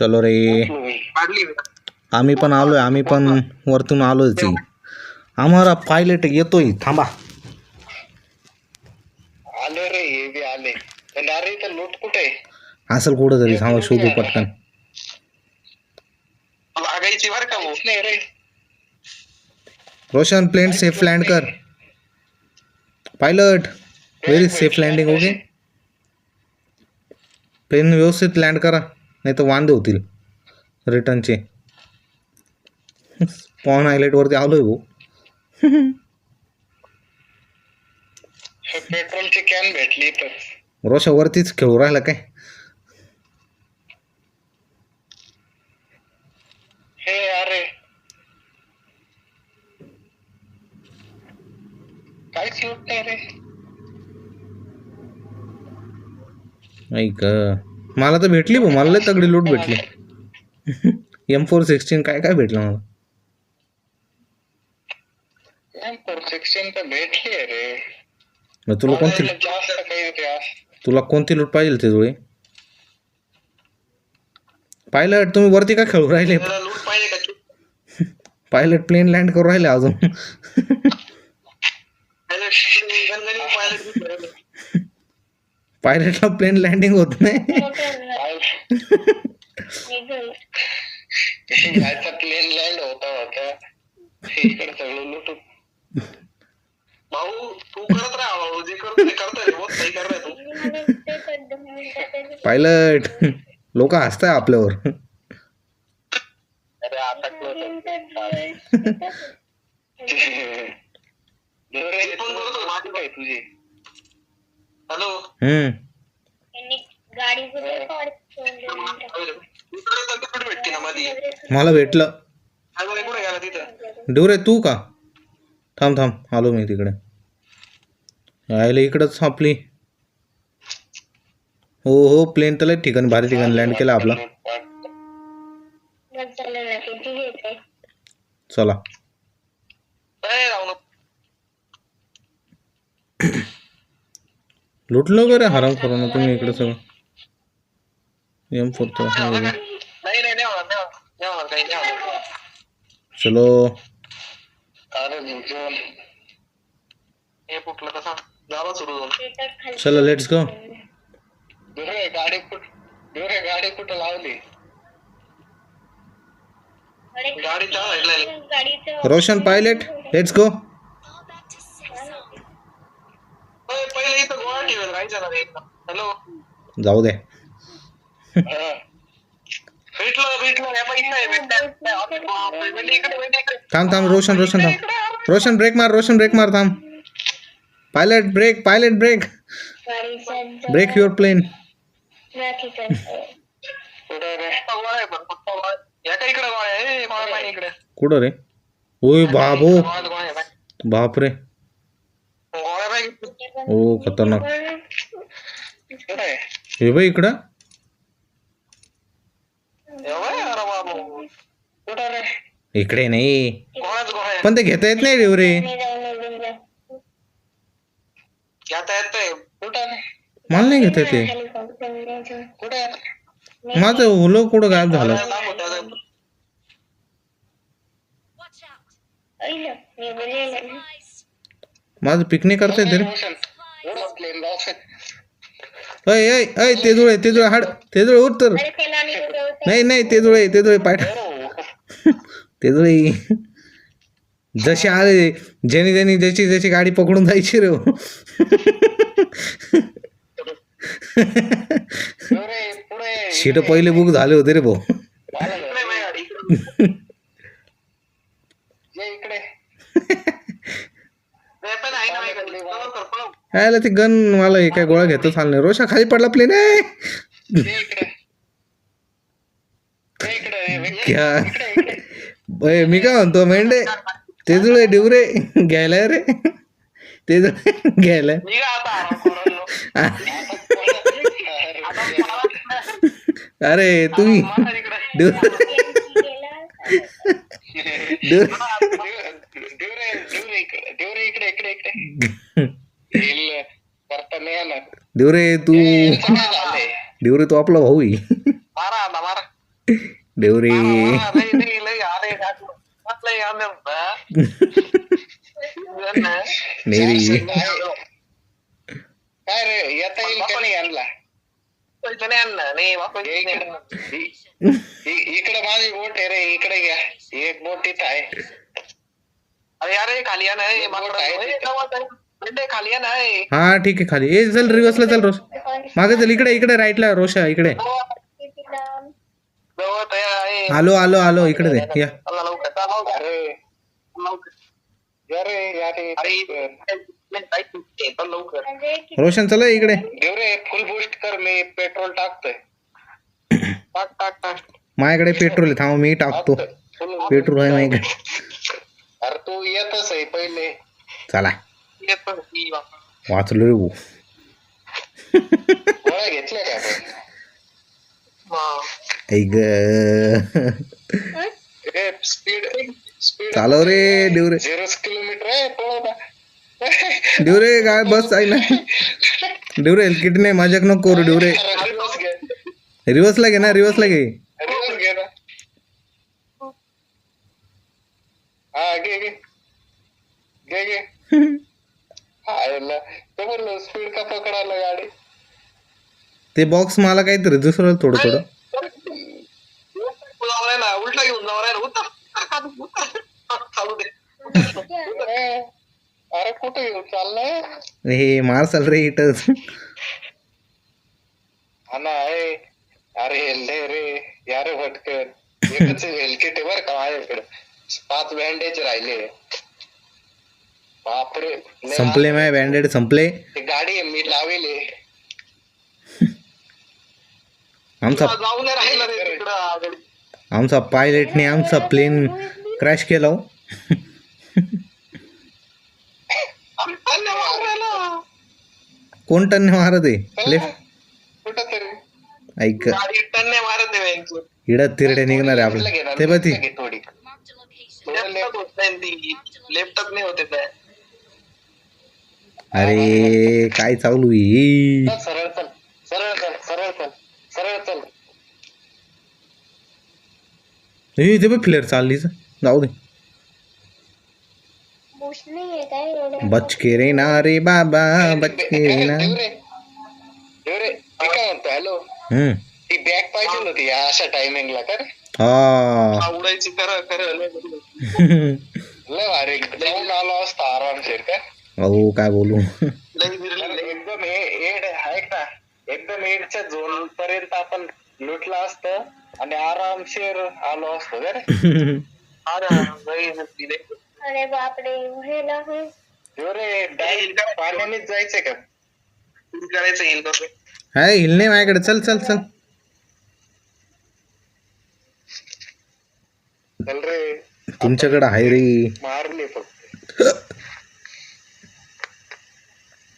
चलो रे, आम्ही पण आलोय, आम्ही पण वरतून आलोच. आम्हाला पायलट येतोय, थांबा. आले रे, हे बी आले. अरे इथं लूट कुठे असेल कुठं तरी, थांबा शोधू पटकन. लागायची बर का नाही रे. रोशन प्लेन सेफ लँड कर. Pilot very safe landing. Okay, plane व्यवस्थित लँड करा, नाही तर वांदे होतील रिटर्नचे. पॉन आयलट वरती आलोय भाऊ. पेट्रोलची कॅन भेटली तर रोशा वरतीच खेळू राहिला काय? हे अरे काहीच लूट नाही रे. ऐक, मला तर भेटली भाऊ, मला लय तगडी लूट भेटली. M416 काय काय भेटलं मला. M416 तर भेटली रे. मग तुला कोणती, जास्त काही तुला कोणती लूट पाहिजे ते जुळे? पायलट तुम्ही वरती का खेळू राहिले? लूट पाहिजे का? पायलट प्लेन लँड करू राहिले अजून. पायलटला प्लेन लँडिंग होत नाही. प्लेन लँड होता इकडे सगळं लूट. भाऊ तू करत राहा, भाऊ जे करतो ते करतोय रे, बहुत सही कर रहा तू. पायलट लोक हसताय आपल्यावर. अरे आता तुझे. हॅलो. भेटते ना मध्ये. मला भेटलं. कुठे गेला तिथं? डोरे तू का? थांब थांब, आलो मी तिकडे. यायला इकडंच आपली. हो हो, प्लेन तर लय ठिकाणी, भारी ठिकाणी लँड केला आपला. चला लुटलो का रे हराम करू ना तुम्ही इकडे सगळं. M4 तो चलो. चलो लेट्स गो. गाडी कुठं लावली? Roshan pilot let's go. पहिले इथं गोळा ठेवेल राहायचं ना. हॅलो, जाऊ दे. थांब थांब रोशन, रोशन थांब. रोशन ब्रेक मार, रोशन ब्रेक मार, थांब. Pilot brake, pilot brake, brake your plane. कुठं रे? ओय बाबो, बाप रे, ओ खतरनाक. हे बाई इकडं. इकडे नाही, पण ते घेता येत नाही रे. मला नाही घेता येते. माझं ओलं कुठं गायब झालं? माझं पिकनिक करता येते रे. अय अय अय, तेजुळे तेजुळे हाड, तेजुळे उत्तर. नाही नाही, तेजुळे तेजुळे पाठ, तेजुळे जसे आले, ज्याने ज्याने ज्याची ज्याची गाडी पकडून जायची रे. शीट पहिले बुक झाले होते रे भाऊ. यायला ते गन मला काय गोळा घेतो चालणे. रोशा खाली पडला प्लेन आहे. मी काय म्हणतो मेंढे, तेजुळे डिवरे घ्यायला रे, तेजुळे घ्यायला. अरे तुम्ही डिवरे तू, डिवरे तू आपला भाऊ. डेवरे लय आले लय आले नेरी काय रे येता येईल का नाही आणला इकडे माझी बोट आहे रे इकडे घ्या एक बोट इथं आहे अरे यार खाली या नाही खाली या नाही हा ठीक आहे खाली ए चल रिवर्सला चल रोश मागे चल इकडे इकडे राईटला रोशा इकडे गवत आहे आलो आलो आलो इकडे दे या अरे लवकर रोशन चला इकडे देवरे फुल बूस्ट कर मी पेट्रोल टाकतोय टाक टाक टाक माझ्याकडे पेट्रोल आहे थांब मी टाकतो पेट्रोल आहे माझ्याकडे अरे तू येतच आहे पहिले चला येतो मी बाबा. वाचलो रे भाऊ गोळ्या घेतल्या का आपण हा. ऐक स्पीड स्पीड चालव रे देवरे 0 किलोमीटर आहे पळवला देवरे काय बस आहे ना देवरे हेल्किट नाही माझ्याक नको करू देवरे रिवर्सला घे ना रिवर्सला घे रिवर्स घे ना हा घे घे घे घे आयला तो बोललो स्पीड का पकडायला गाडी ते बॉक्स मला काहीतरी दुसरं थोडं थोडं ना उलटा घेऊन जाऊ रे उतर चालू दे अरे कुठे येऊ चाललंय हे मारसाल रे इटच हा ना आहे अरे ले रे यार भटकन एकच हेल्केट आहे बर का माझ्याकडे 5 बँडेज राहिले बापरे लय संपले माय बँडेड संपले ती गाडी आहे, मी लावेले आमचा जाऊ नाही राहिला रे तिकडं आमचा पायलटने आमचा प्लेन क्रॅश केला हो. कोण टन्ने मारत आहे लेफ्ट कुठं तरी ऐक गाडी टन्ने मारत आहे बँक इडत तिरडे निघणार आहे आपलं ते बघ ती थोडी लेफ्टच होत नाही ती लेफ्टच नाही होते त्या अरे काय चालू आहे सरळ चल सरळ चल सरळ चल सरळ चल हे ते बघ फ्लेअर चाललीच जाऊ दे बचके रे ना रे बाबा बचके रे ना देवरे देवरे मी काय म्हणतो हॅलो हम्म ती बॅग पाहिजे होती या अशा टायमिंगला कर हा उडायची खरं लय भारी जाऊन आलो असता आरामशीर का अहो काय बोलू एकदम एड आहे का एकदम एडच्या झोन पर्यंत आपण लुटला असतो आणि आरामशीर आलो असतो का रे अरे बापरे व्हायला है देवरे डायरेक्ट पाण्यानेच जायचंय का करायचं येईल कसं हाय हिलने माझ्याकडे चल चल चल चल रे तुमच्याकडे आहे रे मारले फक्त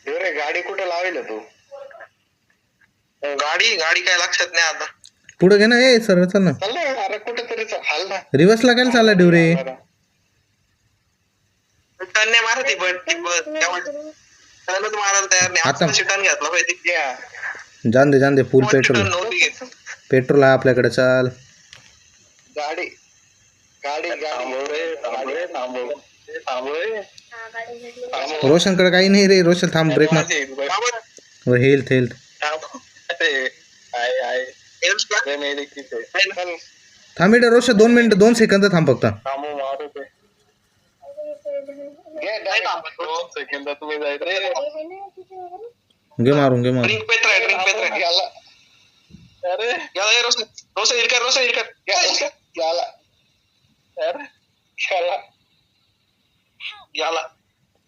देवरे गाडी कुठे लावेल तू गाडी काय लक्षात नाही आता पुढे घे ना ए सरळ चल ना चल ना अरे कुठेतरी हाल ना रिवर्सला काय चालला डिवरे टन्ने मारत आहे पण मारायला तयार नाही आता- आपण शिटन घेतला पाहिजे जान दे फुल पेट्रोल नव्हती घेत पेट्रोल आहे आपल्याकडे चाल गाडी गाडी गाडी रोशनकडे काही नाही रे रोशन थांब ब्रेक मार हेल्थ हेल्थ थांब इकडे रोशन 2 मिनिटं 2 सेकंद थांब फक्त सेकंदात तुम्ही जायचं रे घे मारून ड्रिंक पेत्र याला अरे याला रोशन इलकर याला अरे याला याला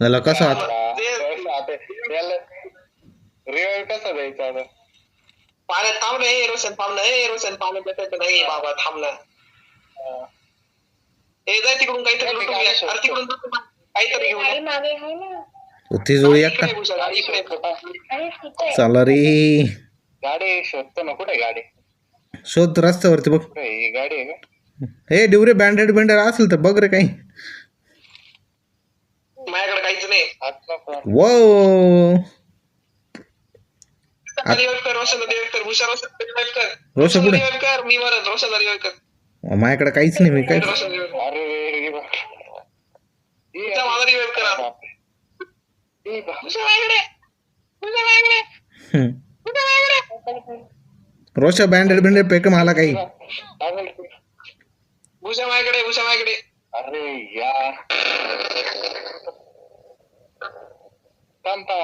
झाला कसा हात याला रिवाइव कसा द्यायचा आता पाण्यात थांब नाही रोशन पाण्यात भेटायचं नाही बाबा थांब ना ए जाय तिकडून काहीतरी लुटून घे. अरे तिकडून काहीतरी घेऊन ये. गाडी मागे आहे ना ती जोडी एक का इकडे घुसा, गाडी इकडे अरे तिथे चला रे गाडी शोधतो ना कुठे गाडी शोध रस्त्यावरती बघ कुठे ही गाडी आहे का हे डिवरे बँडेड बेंडेड असेल तर बघ रे काही माझ्याकडे काहीच नाही आतला पण वो रिवाइव कर रोशन रिवाइव कर भूषण रोशन रिवाइव कर रोशन कुठे? रिवाइव कर मी मरत रोशन रिवाइव कर माझ्याकडे काहीच नाही मी काय रोशन revive कर. अरे तुझा मला रिवाइव करा भूषण माझ्याकडे भूषण माझ्याकडे हम्म. भूषण माझ्याकडे रोशा बँडेड बिंडेड पेक मला काही भूषण माझ्याकडे भूषण माझ्याकडे अरे यार थांबा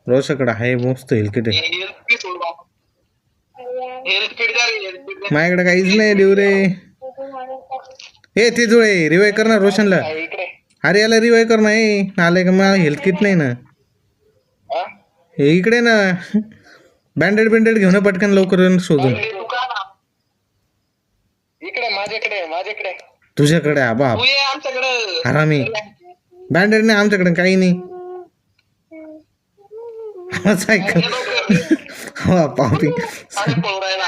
रोशाकडे आहे मस्त हेल्किट आहे हेल्थ किट सोड हेल्थ किट द्या रे हेल्थ किट द्या माझ्याकडे काहीच नाही डिवरे हे ते जुळे रिवाय कर ना रोशनला इकडे अरे याला रिवाय कर ना हे नाले का मला हेल्थ किट नाही ना हा? हे इकडे ना बँडेड बिंडेड घेऊन ये पटकन लवकर शोधून तू का ना इकडे माझ्याकडे तुझ्याकडे आबा तू ये आमच्याकडे हरामी बँडेड नाही आमच्याकडे काही नाही सायकल हा पापी अरे पळू राहिला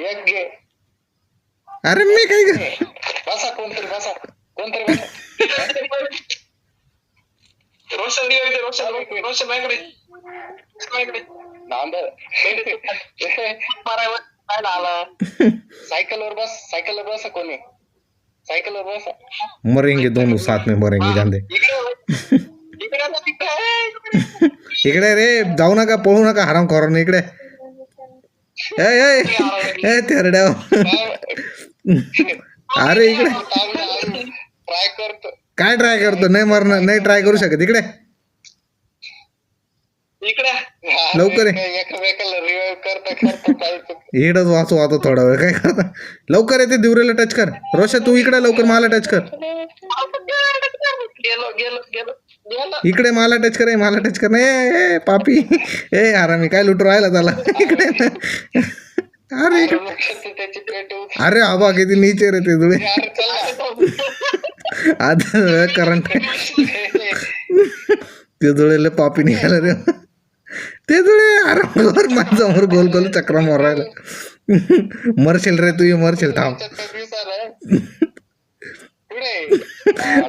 एक घे अरे मी काय कर बसा कोणतरी बसा रोशन रिवाइव दे रोशन रोशन माझ्याकडे माझ्याकडे नांद मारायला काय आला सायकलवर बसा कोणी सायकलवर बसा मरेंगे दोनों साथ में मरेंगे जांदे इकडे आता तिकडे इकडे रे जाऊ नका पळू नका हराम करून इकडे ए तेरड्या अरे इकडे ट्राय करतो काय ट्राय करतो नाही मरणार नाही ट्राय करू शकत इकडे इकडे लवकर ये. एकमेकाला रिवाइव करता जायचं इकडंच वाचू थोडा वेळ काय करता लवकर येते दिवरेला टच कर रोशा तू इकडे लवकर मला टच कर गेलो गेलो गेलो गेलो इकडे मला टच कर मला टच कर ए पापी ए हरामी काय लुटू राहिला त्याला इकडे ना. अरे इकडे त्याची पेट अरे आबा किती नीचे रे ते जुळे आता करंट ते जुळेले पापी निघाला रे ते जुळे अरे माझ्यासमोर गोल गोल चक्र मारायला मरशील रे तू मरशील थांब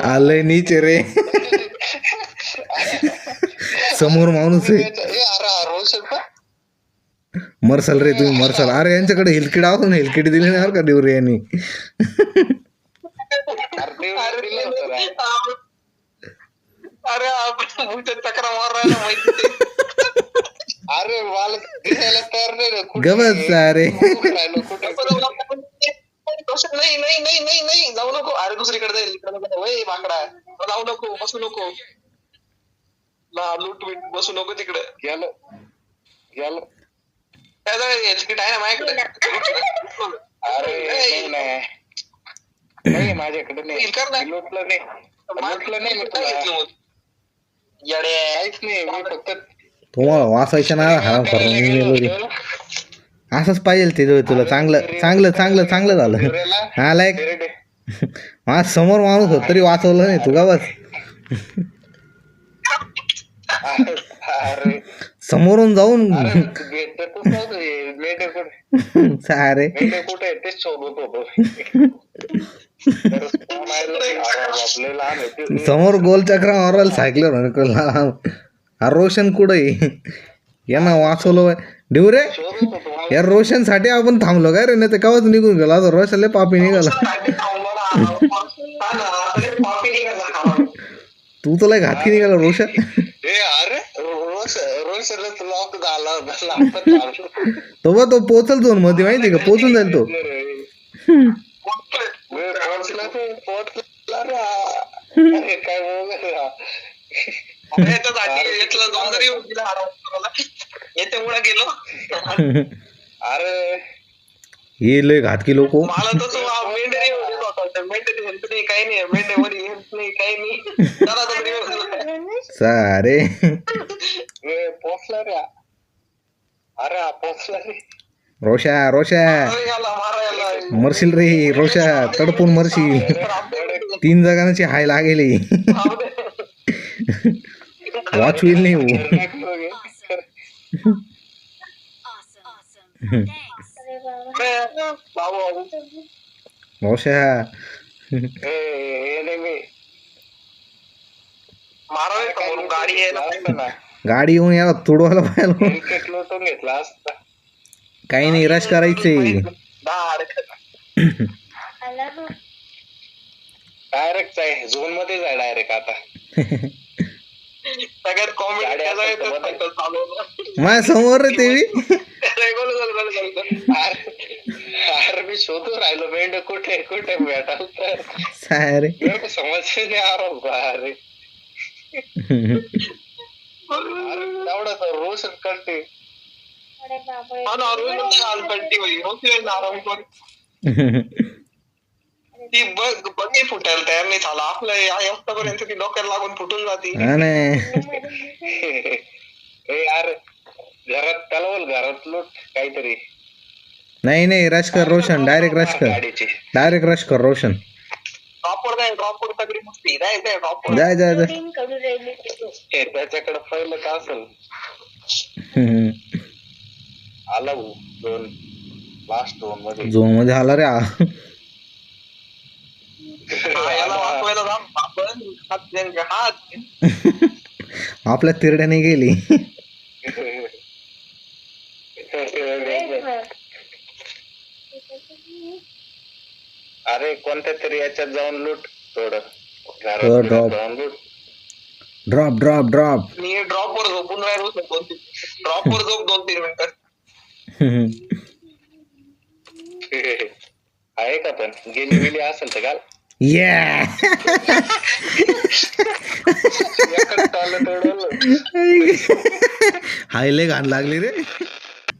आलंय नीचे रे समोर माणूस आहे मरसल रे तुम्ही मरसल अरे यांच्याकडे हिलकिड आहो ना हिलकिड दिली नाही का डिवरे यांनी अरे आपण चक्र मार राहिला माहिती अरे मला दिसायला तयार नाही रे गबस अरे नाही नाही नाही नाही नाही जाऊ नको अरे दुसरीकडे जाईल इकडे वय माकडा जाऊ नको बसू नको लूट बीट बसू नको तिकडे गेलो तिकीट आहे ना माझ्याकडे अरे नाही माझ्याकडे नाही कर ना. लुटलं नाही मी तुला येडे काहीच नाही मी फक्त तुम्हाला वाचायचं ना हराम करून मी मेलो रे असंच पाहिजे ते जुळे तुला चांगलं चांगलं चांगलं चांगलं झालं हा लाईक माझ समोर माणूस होत तरी वाचवलं नाही तू का बस अरे समोरून जाऊन भेटतच नव्हतं मेंढे कुठे सारे कुठे आहे तेच शोधत होतो आपले लहान आहे समोर गोल चक्र मारायला सायकलवर हा रोशन कुठे यांना वाचवलं डिवरे शोधत होतो या रोशन साठी आपण थांबलो काय रे नाही तर कवाच निघून गेला आता रोशनले पापी निघाला तू तुला घातकी निघाला रोशन अरे रोशनच लॉक झाला तो बा तो पोचल झोन मध्ये माहिती का पोचून जाईल तो पोहोचला रे काय बोल याच्यामुळे गेलो अरे हे लय घातकी लोक मला तर तू मेंढे मेंढे हेल्प नाही काही नाही मेंढे मध्ये हेल्प नाही काही नाही सारे पोचला रे अरे पोचला रे रोशा रोशा मारायला मरशील रे रोशा तडपून मरशील 3 जगांची हाय लागेली वॉच होईल नाही रोशा मारा रे समोरून गाडी यायला असतं ना गाडी येऊन याला तुडवायला पाहिजे क्रिकेट लुटून घेतला असता. काही नाही रश करायचंय. आला हा डायरेक्ट आहे झोन मध्ये जाय डायरेक्ट आता. सगळ्यात कॉमेडी माझ्या समोर रे ते बी. अरे मी शोधून राहिलो मेंढ कुठे कुठे भेटाल तर सारे मेरे को समझ में नहीं आ रहा. अरे तेवढं तर रोशन करते. अरे बापरे ती बघ बघी फुटायला तयार नाही झाला आपल्या आतापर्यंत ती डोक्याला लागून फुटून जाती. हा नाही ए यार घरात त्याला बोल घरात लूट काहीतरी. नाही नाही रश कर रोशन डायरेक्ट रश कर गाडीची डायरेक्ट रश कर रोशन ड्रॉपवर तगडी मस्ती जाय ड्रॉपवर. जाय जाय जाय लोडिंग करू राहिली हे त्याच्याकडे पहिलं का असेल आला भाऊ दोन लास्ट दोन मध्ये झोन मध्ये आला रे हा. याला वाचवायला जाम आपण हात आपल्या तिरड्याने गेली. अरे कोणत्या तरी याच्यात जाऊन लूट थोडं हो, घरात drop. जाऊन लूट. ड्रॉप ड्रॉप ड्रॉप मी ड्रॉपवर झोपून राहिलो ड्रॉपवर झोप 2-3 मिनिटं. आहे का पण गेली गेली असेल तर घाल. या हायले घाण लागली रे.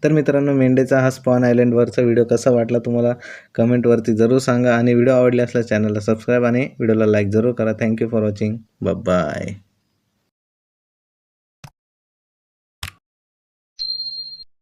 तर मित्रांनो मेंढेचा हा स्पॉन आयलंडवरचा व्हिडिओ कसा वाटला तुम्हाला कमेंटवरती जरूर सांगा आणि व्हिडिओ आवडले असल्यास चॅनलला सबस्क्राईब आणि व्हिडिओला लाईक जरूर करा. Thank you for watching. बाय.